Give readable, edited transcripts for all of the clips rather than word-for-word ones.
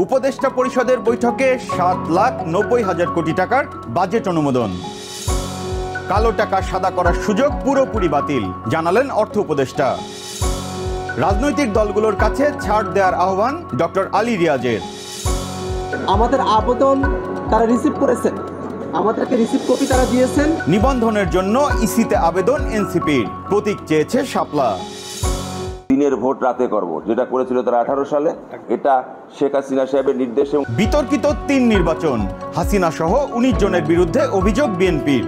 উপদেষ্টা পরিষদের বৈঠকে 7,90,000 কোটি টাকার বাজেট অনুমোদন। কালো টাকা সাদা করার সুযোগ পুরোপুরি বাতিল, জানালেন অর্থ উপদেষ্টা। রাজনৈতিক দলগুলোর কাছে ছাড় দেওয়ার আহ্বান ডক্টর আলী রিয়াজের। আমাদের আবেদন তারা রিসিভ করেছেন, আমাদেরকে রিসিভ কপি তারা দিয়েছেন। নিবন্ধনের জন্য ইসিতে আবেদন এনসিপির, প্রতীক চেয়েছে শাপলা। দিনের ভোট রাতে করব, যেটা করেছিল তারা 18 সালে, এটা শেখ হাসিনা সাহেবের নির্দেশে। বিতর্কিত 3 নির্বাচন, হাসিনা সহ 19 জনের বিরুদ্ধে অভিযোগ বিএনপির।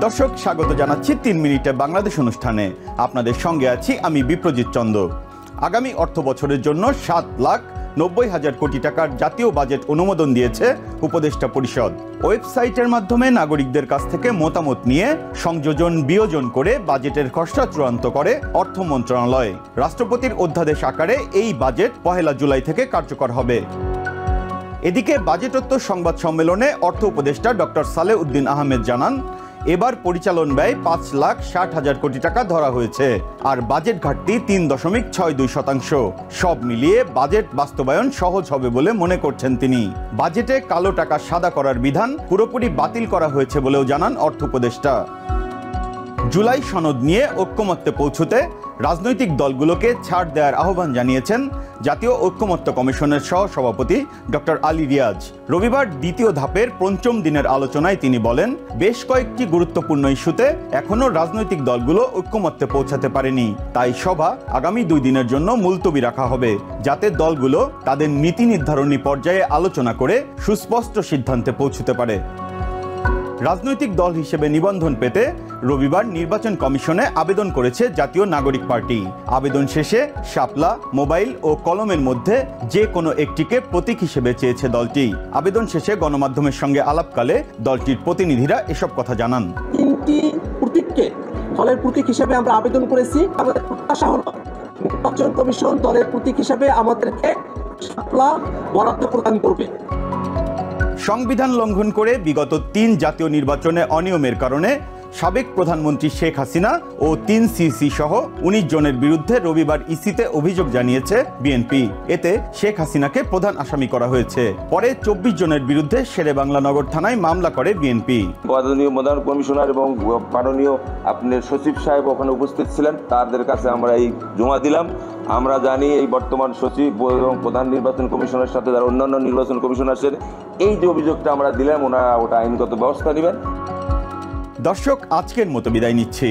দর্শক, স্বাগত জানাচ্ছি 3 মিনিটে বাংলাদেশ অনুষ্ঠানে। আপনাদের সঙ্গে আছি আমি বিপ্রজিৎ চন্দ। আগামী অর্থ বছরের জন্য 7,90,000 কোটি টাকার জাতীয় বাজেট অনুমোদন দিয়েছে উপদেষ্টা পরিষদ। ওয়েবসাইটের মাধ্যমে নাগরিকদের কাছ থেকে মতামত নিয়ে সংযোজন বিয়োজন করে বাজেটের খসড়া চূড়ান্ত করে অর্থ মন্ত্রণালয়। রাষ্ট্রপতির অধ্যাদেশ আকারে এই বাজেট 1 জুলাই থেকে কার্যকর হবে। এদিকে বাজেটোত্তর সংবাদ সম্মেলনে অর্থ উপদেষ্টা ডক্টর সালেউদ্দিন আহমেদ জানান, এবার পরিচালন ব্যয় 5,60,000 কোটি টাকা ধরা হয়েছে, আর বাজেট ঘাটতি 3.62%। সব মিলিয়ে বাজেট বাস্তবায়ন সহজ হবে বলে মনে করছেন তিনি। বাজেটে কালো টাকা সাদা করার বিধান পুরোপুরি বাতিল করা হয়েছে বলেও জানান অর্থ উপদেষ্টা। জুলাই সনদ নিয়ে ঐক্যমত্যে পৌঁছতে রাজনৈতিক দলগুলোকে ছাড় দেওয়ার আহ্বান জানিয়েছেন জাতীয় ঐক্যমত্য কমিশনের সহসভাপতি ডক্টর আলী রিয়াজ। রবিবার দ্বিতীয় ধাপের 5ম দিনের আলোচনায় তিনি বলেন, বেশ কয়েকটি গুরুত্বপূর্ণ ইস্যুতে এখনও রাজনৈতিক দলগুলো ঐক্যমত্যে পৌঁছাতে পারেনি। তাই সভা আগামী 2 দিনের জন্য মুলতবি রাখা হবে, যাতে দলগুলো তাদের নীতি নির্ধারণী পর্যায়ে আলোচনা করে সুস্পষ্ট সিদ্ধান্তে পৌঁছতে পারে। রাজনৈতিক দল হিসেবে নিবন্ধন পেতে রবিবার নির্বাচন কমিশনে আবেদন করেছে জাতীয় নাগরিক পার্টি। আবেদন শেষে শাপলা, মোবাইল ও কলমের মধ্যে যে কোনো একটিকে প্রতীক হিসেবে চেয়েছে দলটি। আবেদন শেষে গণমাধ্যমের সঙ্গে আলাপকালে দলটির প্রতিনিধিরা এসব কথা জানান। 3টি প্রতীককে দলের প্রতীক হিসেবে আমরা আবেদন করেছি। আমাদের প্রত্যাশা হলো নির্বাচন কমিশন দলের প্রতীক হিসেবে আমাদেরকে শাপলা বরাদ্দ প্রদান করবে। সংবিধান লঙ্ঘন করে বিগত 3 জাতীয় নির্বাচনে অনিয়মের কারণে সাবেক প্রধানমন্ত্রী শেখ হাসিনা ও 3 সিসি সহ 19 জনের বিরুদ্ধে রবিবার ইসিতে অভিযোগ জানিয়েছে বিএনপি। এতে শেখ হাসিনাকে প্রধান আসামি করা হয়েছে। পরে 24 জনের বিরুদ্ধে শেরেবাংলা নগর থানায় মামলা করে বিএনপি। মাননীয় প্রধান কমিশনার এবং মাননীয় আপনার সচিব সাহেব ওখানে উপস্থিত ছিলেন, তাদের কাছে আমরা এই জমা দিলাম। আমরা জানি এই বর্তমান সচিব এবং প্রধান নির্বাচন কমিশনের সাথে যারা অন্যান্য নির্বাচন কমিশনার আছেন, এই যে অভিযোগটা আমরা দিলাম, ওনারা ওটা আইনগত ব্যবস্থা নেবেন। দর্শক, আজকের মতো বিদায় নিচ্ছি।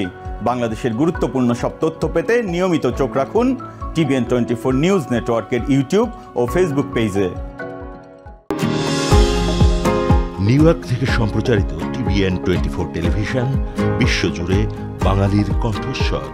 বাংলাদেশের গুরুত্বপূর্ণ সব তথ্য পেতে নিয়মিত চোখ রাখুন TVN 24 নিউজ নেটওয়ার্কের ইউটিউব ও ফেসবুক পেজে। নিউ ইয়র্ক থেকে সম্প্রচারিত TVN 24 টেলিভিশন বিশ্বজুড়ে বাঙালির কণ্ঠস্বর।